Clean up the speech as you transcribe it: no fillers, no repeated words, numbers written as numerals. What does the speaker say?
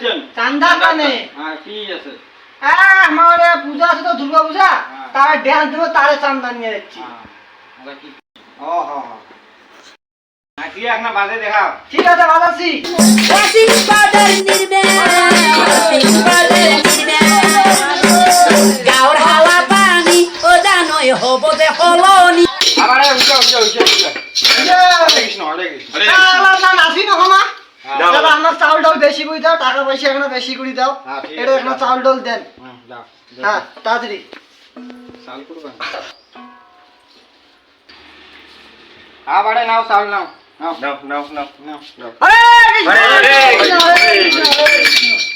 আছেন চান্দা কানে হ্যাঁ কি আছে আমার পূজা আছে তো দুর্গা পূজা তার ড্যান্স দেবো তারে চান্দা নিয়ে যাচ্ছি ও হ হ কি একটা বাজে দেখাও ঠিক আছে বাজাচ্ছি গাওর হাওয়া পানি ও জানোই হব যে হলনি আবার উঠে কৃষ্ণ হরে কৃষ্ণ না নাচি না ক্ষমা দাদা আমার চাউল ডাল বেশি করে দাও টাকা পয়সা এখানে বেশি করে দাও এটা এখানে চাউল ডাল দেন হ্যাঁ তাড়াতাড়ি চাল করবেন আবারে নাও চাল নাও নাও নাও নাও নাও হরে কৃষ্ণ, হরে কৃষ্ণ, হরে কৃষ্ণ।